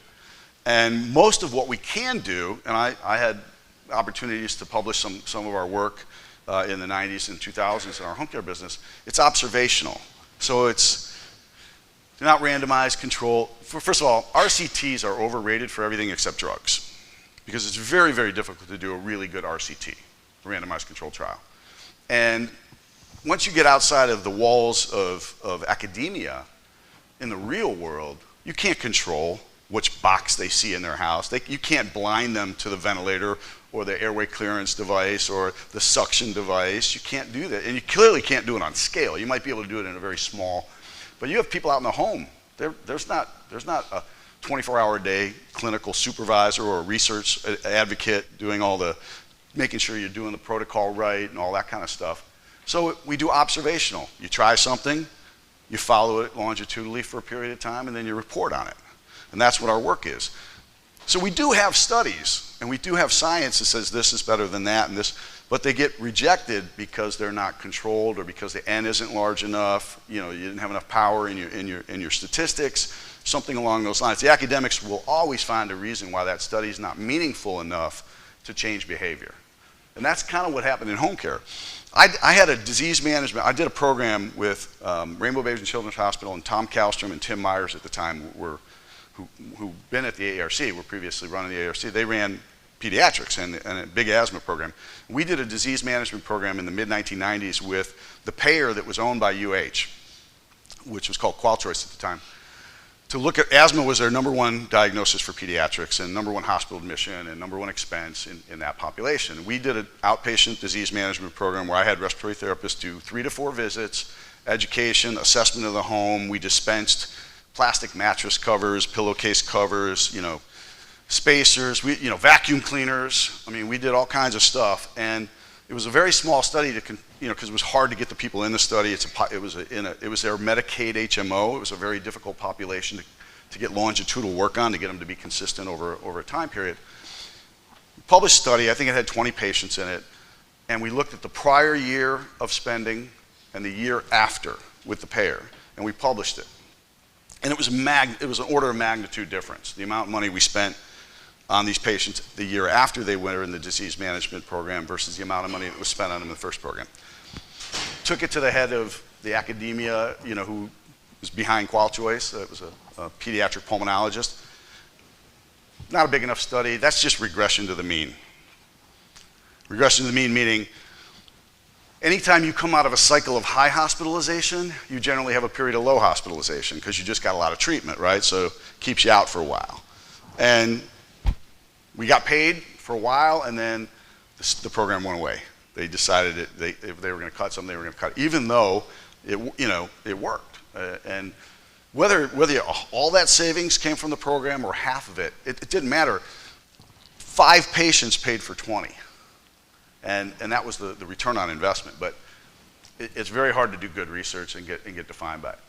And most of what we can do, and I had opportunities to publish some of our work in the 90s and 2000s in our home care business, it's observational. So it's not randomized control. First of all, RCTs are overrated for everything except drugs, because it's very, very difficult to do a really good RCT, a randomized control trial. And once you get outside of the walls of academia, in the real world, you can't control which box they see in their house. You can't blind them to the ventilator or the airway clearance device or the suction device. You can't do that. And you clearly can't do it on scale. You might be able to do it in a very small, but you have people out in the home. There's not a 24-hour-a-day clinical supervisor or a research advocate doing making sure you're doing the protocol right and all that kind of stuff. So we do observational. You try something, you follow it longitudinally for a period of time, and then you report on it. And that's what our work is. So we do have studies, and we do have science that says this is better than that and this, but they get rejected because they're not controlled or because the N isn't large enough, you know, you didn't have enough power in your statistics, something along those lines. The academics will always find a reason why that study is not meaningful enough to change behavior. And that's kind of what happened in home care. I had a disease management, I did a program with Rainbow Babies and Children's Hospital, and Tom Kallstrom and Tim Myers at the time who'd been at the ARC, were previously running the ARC. They ran pediatrics and a big asthma program. We did a disease management program in the mid-1990s with the payer that was owned by UH, which was called QualChoice at the time, to look at asthma was their number one diagnosis for pediatrics and number one hospital admission and number one expense in that population. We did an outpatient disease management program where I had respiratory therapists do 3 to 4 visits, education, assessment of the home. We dispensed plastic mattress covers, pillowcase covers, you know, spacers, vacuum cleaners. I mean, we did all kinds of stuff, and it was a very small study because it was hard to get the people in the study. It was their Medicaid HMO. It was a very difficult population to get longitudinal work on, to get them to be consistent over a time period. Published study, I think it had 20 patients in it, and we looked at the prior year of spending and the year after with the payer, and we published it. And it was an order of magnitude difference, the amount of money we spent on these patients the year after they were in the disease management program versus the amount of money that was spent on them in the first program. Took it to the head of the academia, who was behind QualChoice. It was a pediatric pulmonologist. Not a big enough study. That's just regression to the mean. Regression to the mean meaning anytime you come out of a cycle of high hospitalization, you generally have a period of low hospitalization because you just got a lot of treatment, right? So it keeps you out for a while. And we got paid for a while, and then the program went away. They decided if they were going to cut something, they were going to cut it, even though it worked. And whether all that savings came from the program or half of it, it didn't matter. 5 patients paid for 20. And that was the return on investment. But it's very hard to do good research and get defined by it.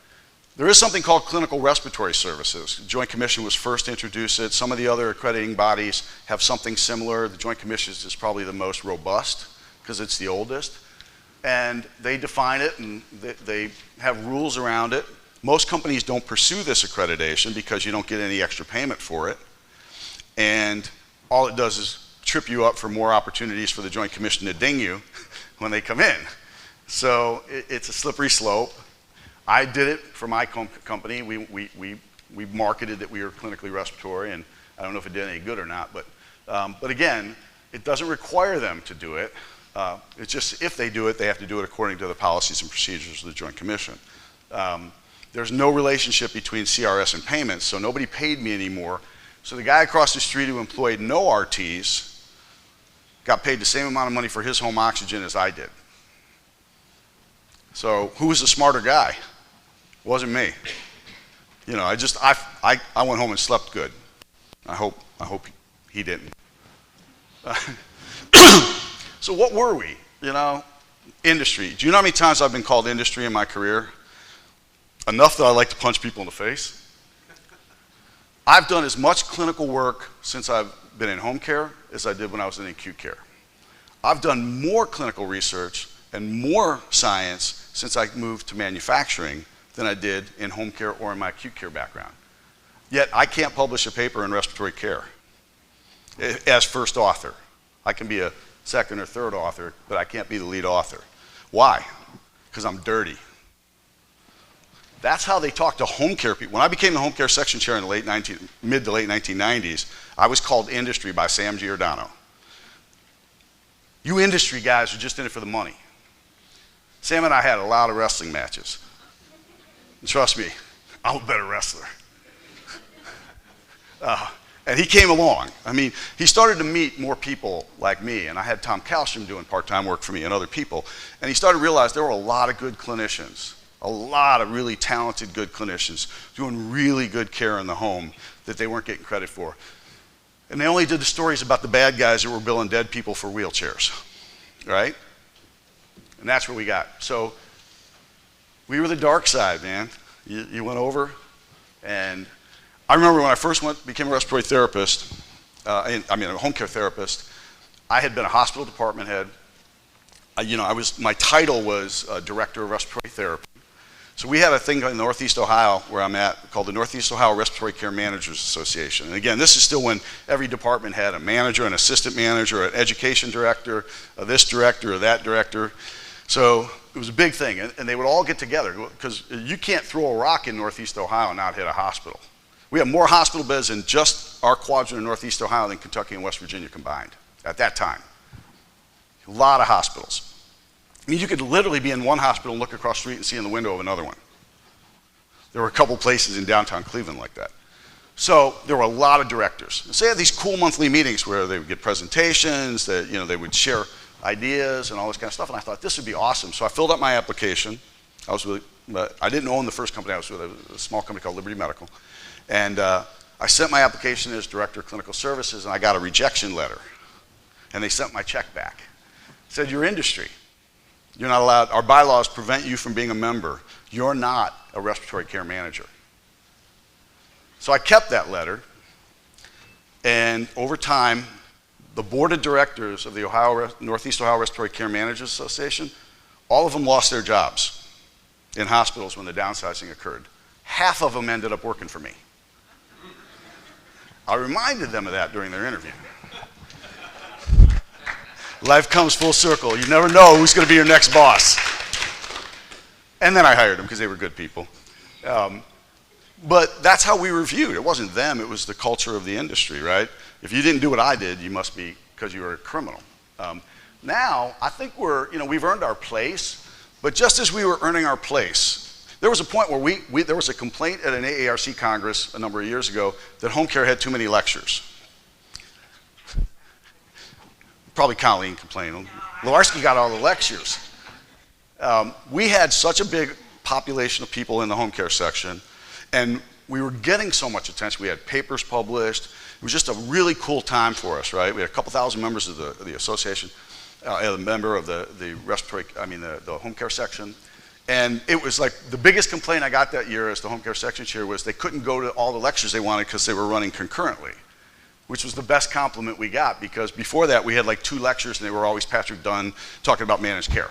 There is something called clinical respiratory services. The Joint Commission was first to introduce it. Some of the other accrediting bodies have something similar. The Joint Commission is probably the most robust because it's the oldest. And they define it, and they have rules around it. Most companies don't pursue this accreditation because you don't get any extra payment for it. And all it does is trip you up for more opportunities for the Joint Commission to ding you when they come in. So it's a slippery slope. I did it for my company. We we marketed that we were clinically respiratory, and I don't know if it did any good or not, but again, it doesn't require them to do it. It's just if they do it, they have to do it according to the policies and procedures of the Joint Commission. There's no relationship between CRS and payments, so nobody paid me anymore. So the guy across the street who employed no RTs got paid the same amount of money for his home oxygen as I did. So who was the smarter guy? It wasn't me. You know, I went home and slept good. I hope he didn't. So what were we? You know, industry. Do you know how many times I've been called industry in my career? Enough that I like to punch people in the face. I've done as much clinical work since I've been in home care as I did when I was in acute care. I've done more clinical research and more science since I moved to manufacturing than I did in home care or in my acute care background. Yet I can't publish a paper in respiratory care as first author. I can be a second or third author, but I can't be the lead author. Why? Because I'm dirty. That's how they talk to home care people. When I became the home care section chair in the mid to late 1990s, I was called industry by Sam Giordano. You industry guys are just in it for the money. Sam and I had a lot of wrestling matches. And trust me, I'm a better wrestler. And he came along. I mean, he started to meet more people like me, and I had Tom Kalstrom doing part-time work for me and other people, and he started to realize there were a lot of good clinicians, a lot of really talented good clinicians doing really good care in the home that they weren't getting credit for. And they only did the stories about the bad guys that were billing dead people for wheelchairs, right? And that's where we got. So we were the dark side, man. You went over, and I remember when I first became a respiratory therapist, a home care therapist, I had been a hospital department head. My title was Director of Respiratory Therapy. So we had a thing in Northeast Ohio where I'm at called the Northeast Ohio Respiratory Care Managers Association. And again, this is still when every department had a manager, an assistant manager, an education director, this director or that director. So it was a big thing, and they would all get together because you can't throw a rock in Northeast Ohio and not hit a hospital. We have more hospital beds in just our quadrant in Northeast Ohio than Kentucky and West Virginia combined at that time. A lot of hospitals. I mean, you could literally be in one hospital and look across the street and see in the window of another one. There were a couple places in downtown Cleveland like that. So there were a lot of directors. So they had these cool monthly meetings where they would get presentations, that they would share ideas and all this kind of stuff, and I thought this would be awesome. So I filled out my application. I didn't own the first company I was with, a small company called Liberty Medical. And I sent my application as Director of Clinical Services, and I got a rejection letter. And they sent my check back. It said, your industry. You're not allowed, our bylaws prevent you from being a member. You're not a respiratory care manager. So I kept that letter, and over time, the board of directors of the Northeast Ohio Respiratory Care Managers Association, all of them lost their jobs in hospitals when the downsizing occurred. Half of them ended up working for me. I reminded them of that during their interview. Life comes full circle. You never know who's going to be your next boss. And then I hired them because they were good people. But that's how we were viewed. It wasn't them, it was the culture of the industry, right? If you didn't do what I did, you must be because you were a criminal. Now, I think we've earned our place, but just as we were earning our place, there was a point where there was a complaint at an AARC Congress a number of years ago that home care had too many lectures. Probably Colleen complained. Lewarski got all the lectures. We had such a big population of people in the home care section, and we were getting so much attention. We had papers published. It was just a really cool time for us, right? We had a couple thousand members of the association, a member of the home care section. And it was like the biggest complaint I got that year as the home care section chair was they couldn't go to all the lectures they wanted because they were running concurrently, which was the best compliment we got, because before that we had like 2 lectures and they were always Patrick Dunn talking about managed care.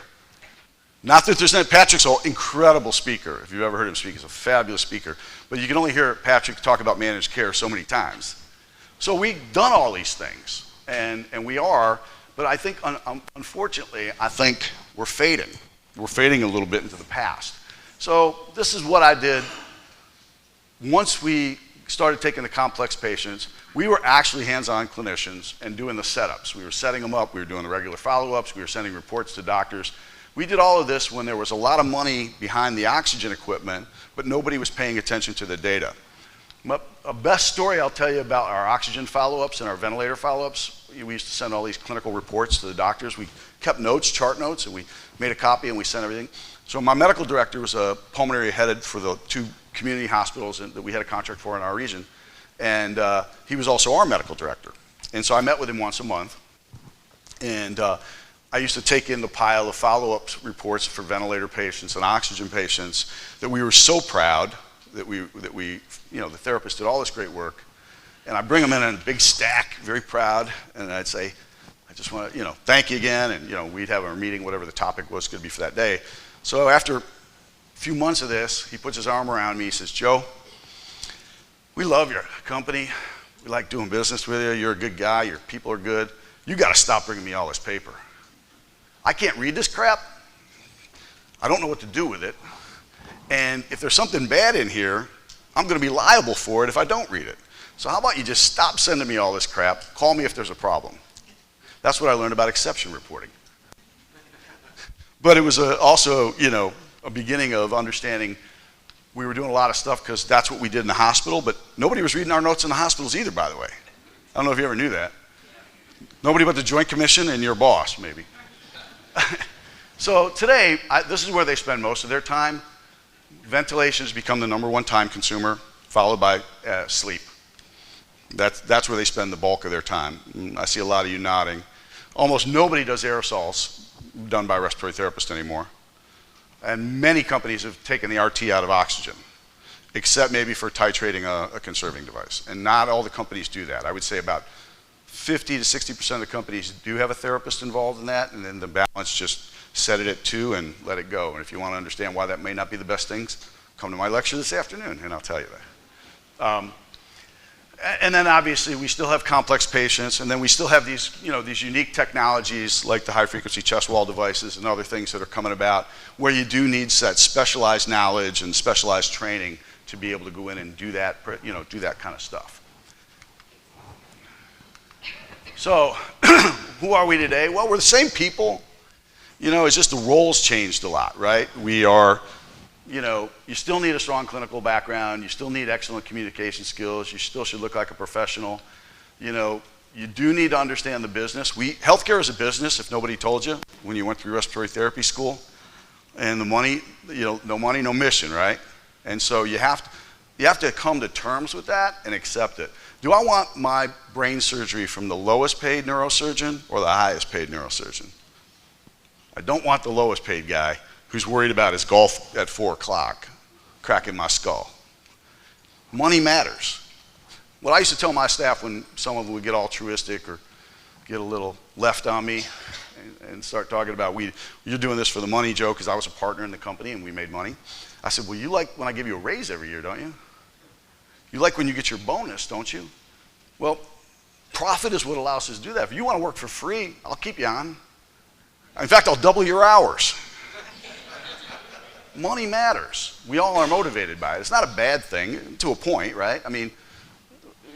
Not that there's not, Patrick's an incredible speaker. If you've ever heard him speak, he's a fabulous speaker. But you can only hear Patrick talk about managed care so many times. So we've done all these things, and we are, but I think, unfortunately, I think we're fading. We're fading a little bit into the past. So this is what I did once we started taking the complex patients, we were actually hands-on clinicians and doing the setups. We were setting them up, we were doing the regular follow-ups, we were sending reports to doctors. We did all of this when there was a lot of money behind the oxygen equipment, but nobody was paying attention to the data. A best story I'll tell you about our oxygen follow-ups and our ventilator follow-ups, we used to send all these clinical reports to the doctors. We kept notes, chart notes, and we made a copy and we sent everything. So my medical director was a pulmonary head for the 2 community hospitals that we had a contract for in our region. And he was also our medical director. And so I met with him once a month. And I used to take in the pile of follow-up reports for ventilator patients and oxygen patients that we were so proud that we the therapist did all this great work. And I bring them in a big stack, very proud. And I'd say, I just want to, thank you again. And, we'd have our meeting, whatever the topic was going to be for that day. So after a few months of this, he puts his arm around me. He says, Joe, we love your company. We like doing business with you. You're a good guy. Your people are good. You got to stop bringing me all this paper. I can't read this crap. I don't know what to do with it. And if there's something bad in here, I'm going to be liable for it if I don't read it. So how about you just stop sending me all this crap. Call me if there's a problem. That's what I learned about exception reporting. But it was also, a beginning of understanding we were doing a lot of stuff because that's what we did in the hospital, but nobody was reading our notes in the hospitals either, by the way. I don't know if you ever knew that. Nobody but the Joint Commission and your boss, maybe. So today, this is where they spend most of their time. Ventilation has become the #1 time consumer, followed by sleep. That's where they spend the bulk of their time. I see a lot of you nodding. Almost nobody does aerosols done by a respiratory therapist anymore. And many companies have taken the RT out of oxygen, except maybe for titrating a conserving device. And not all the companies do that. I would say about 50 to 60% of the companies do have a therapist involved in that, and then the balance just set it at 2 and let it go. And if you want to understand why that may not be the best things, come to my lecture this afternoon, and I'll tell you that. And then obviously we still have complex patients, and then we still have these, these unique technologies like the high-frequency chest wall devices and other things that are coming about where you do need that specialized knowledge and specialized training to be able to go in and do that, do that kind of stuff. So who are we today? Well, we're the same people. It's just the roles changed a lot, right? We are, you still need a strong clinical background. You still need excellent communication skills. You still should look like a professional. You do need to understand the business. Healthcare is a business, if nobody told you, when you went through respiratory therapy school. And the money, no money, no mission, right? And so you have to come to terms with that and accept it. Do I want my brain surgery from the lowest paid neurosurgeon or the highest paid neurosurgeon? I don't want the lowest paid guy who's worried about his golf at 4 o'clock cracking my skull. Money matters. What I used to tell my staff when some of them would get altruistic or get a little left on me and start talking about, you're doing this for the money, Joe, because I was a partner in the company and we made money. I said, well, you like when I give you a raise every year, don't you? You like when you get your bonus, don't you? Well, profit is what allows us to do that. If you want to work for free, I'll keep you on. In fact, I'll double your hours. Money matters. We all are motivated by it. It's not a bad thing to a point, right? I mean,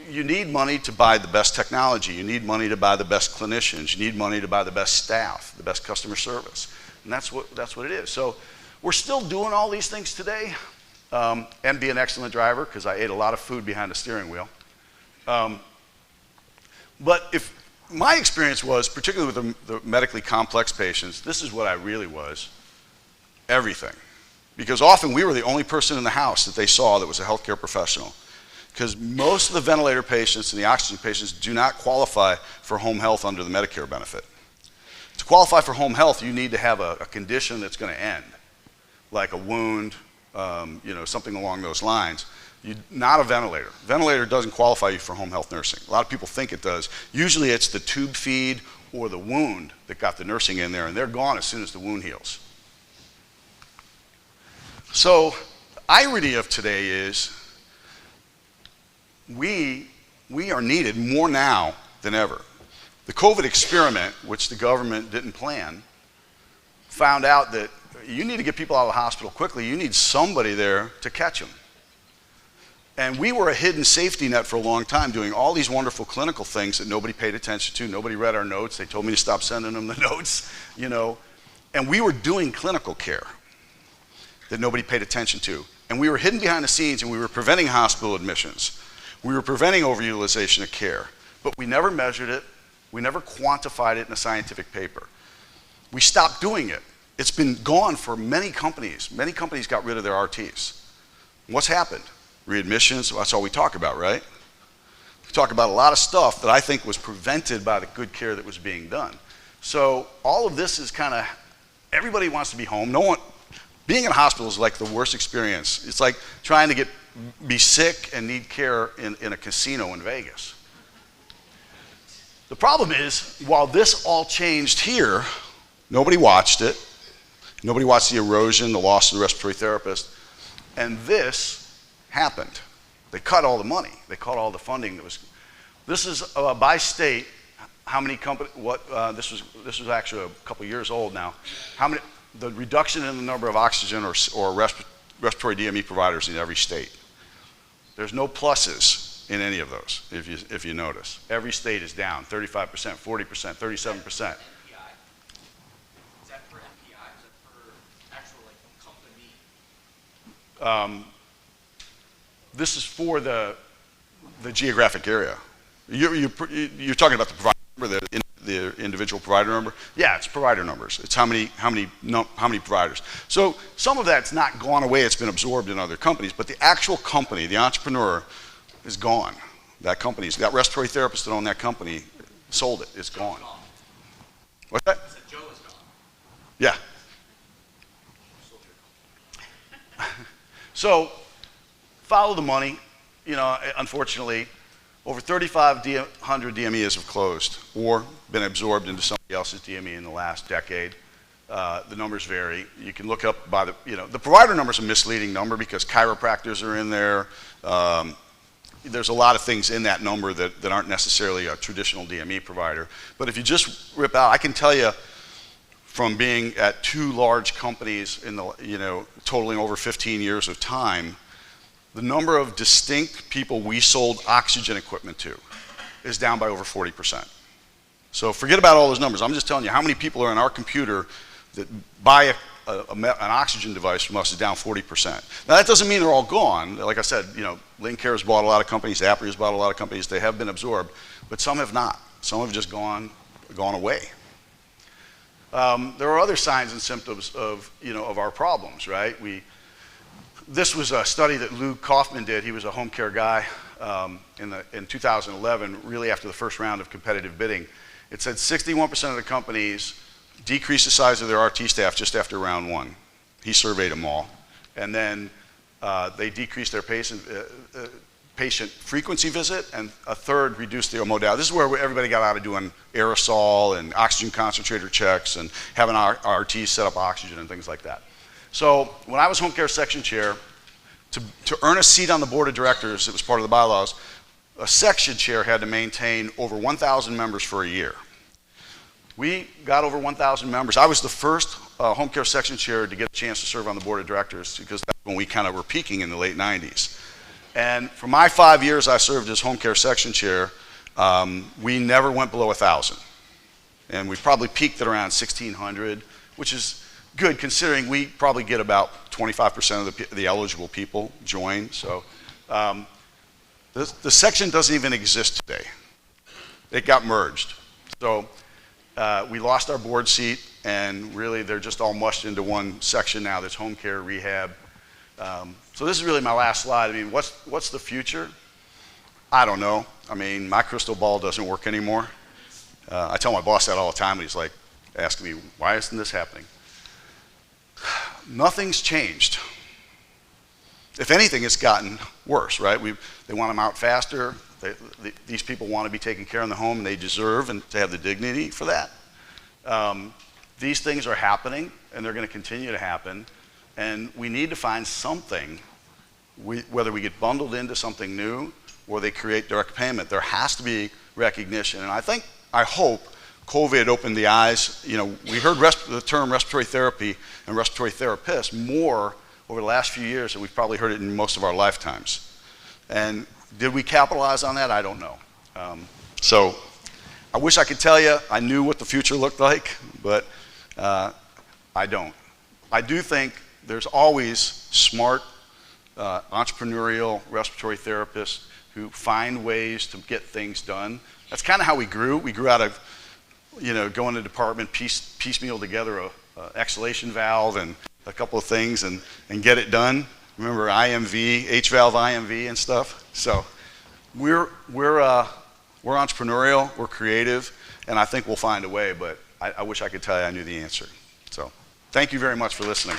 you need money to buy the best technology. You need money to buy the best clinicians. You need money to buy the best staff, the best customer service. And that's what it is. So we're still doing all these things today and be an excellent driver because I ate a lot of food behind the steering wheel. But if my experience was, particularly with the medically complex patients, this is what I really was, everything. Because often we were the only person in the house that they saw that was a healthcare professional. Because most of the ventilator patients and the oxygen patients do not qualify for home health under the Medicare benefit. To qualify for home health, you need to have a condition that's going to end, like a wound, something along those lines. Not a ventilator. Ventilator doesn't qualify you for home health nursing. A lot of people think it does. Usually it's the tube feed or the wound that got the nursing in there, and they're gone as soon as the wound heals. So the irony of today is we are needed more now than ever. The COVID experiment, which the government didn't plan, found out that you need to get people out of the hospital quickly. You need somebody there to catch them. And we were a hidden safety net for a long time, doing all these wonderful clinical things that nobody paid attention to. Nobody read our notes. They told me to stop sending them the notes, you know. And we were doing clinical care that nobody paid attention to. And we were hidden behind the scenes, and we were preventing hospital admissions. We were preventing overutilization of care. But we never measured it. We never quantified it in a scientific paper. We stopped doing it. It's been gone for many companies. Many companies got rid of their RTs. What's happened? Readmissions, that's all we talk about, right? We talk about a lot of stuff that I think was prevented by the good care that was being done. So all of this is kind of, everybody wants to be home. No one, being in a hospital is like the worst experience. It's like trying to be sick and need care in a casino in Vegas. The problem is, while this all changed here, nobody watched it. Nobody watched the erosion, the loss of the respiratory therapist, and this happened. They cut all the money. They cut all the funding that was. This is by state. How many companies? This was actually a couple years old now. How many? The reduction in the number of oxygen or respiratory DME providers in every state. There's no pluses in any of those. If you notice, every state is down 35%, 40%, 37%. This is for the geographic area. You're talking about the provider number, the individual provider number? Yeah, it's provider numbers. It's how many providers. So some of that's not gone away, it's been absorbed in other companies, but the actual company, the entrepreneur, is gone. That respiratory therapist that owned that company sold it, it's gone. What's that? Joe is gone. Yeah. So, follow the money. You know, unfortunately, over 3,500 DMEs have closed or been absorbed into somebody else's DME in the last decade. The numbers vary. You can look up by the provider number is a misleading number because chiropractors are in there. There's a lot of things in that number that aren't necessarily a traditional DME provider. But if you just rip out, I can tell you, from being at two large companies in the, totaling over 15 years of time, the number of distinct people we sold oxygen equipment to is down by over 40%. So forget about all those numbers. I'm just telling you how many people are in our computer that buy an oxygen device from us is down 40%. Now that doesn't mean they're all gone. Like I said, Lincare has bought a lot of companies, Apria has bought a lot of companies. They have been absorbed, but some have not. Some have just gone away. There are other signs and symptoms of our problems, right? This was a study that Lou Kaufman did. He was a home care guy in 2011, really after the first round of competitive bidding. It said 61% of the companies decreased the size of their RT staff just after round one. He surveyed them all. And then they decreased their patient frequency visit, and a third reduced their modality. This is where everybody got out of doing aerosol and oxygen concentrator checks and having our RTs set up oxygen and things like that. So when I was home care section chair, to earn a seat on the board of directors, it was part of the bylaws, a section chair had to maintain over 1,000 members for a year. We got over 1,000 members. I was the first home care section chair to get a chance to serve on the board of directors because that's when we kind of were peaking in the late 90s. And for my 5 years I served as home care section chair, we never went below 1,000. And we probably peaked at around 1,600, which is good considering we probably get about 25% of the eligible people join. So the section doesn't even exist today. It got merged. So we lost our board seat, and really they're just all mushed into one section now that's home care, rehab. So this is really my last slide. I mean, what's the future? I don't know. I mean, my crystal ball doesn't work anymore. I tell my boss that all the time, and he's like asking me, why isn't this happening? Nothing's changed. If anything, it's gotten worse, right? They want them out faster. These people want to be taken care of in the home, and they deserve and to have the dignity for that. These things are happening, and they're going to continue to happen, and we need to find something, whether we get bundled into something new or they create direct payment. There has to be recognition, and I hope COVID opened the eyes. We heard the term respiratory therapy and respiratory therapist more over the last few years than we've probably heard it in most of our lifetimes. And did we capitalize on that? I don't know. So I wish I could tell you I knew what the future looked like, but I don't. I do think there's always smart, entrepreneurial respiratory therapists who find ways to get things done. That's kind of how we grew. We grew out of, going to department, piecemeal together a exhalation valve and a couple of things and get it done. Remember IMV, H-valve IMV and stuff? So we're entrepreneurial, we're creative, and I think we'll find a way, but I wish I could tell you I knew the answer. So thank you very much for listening.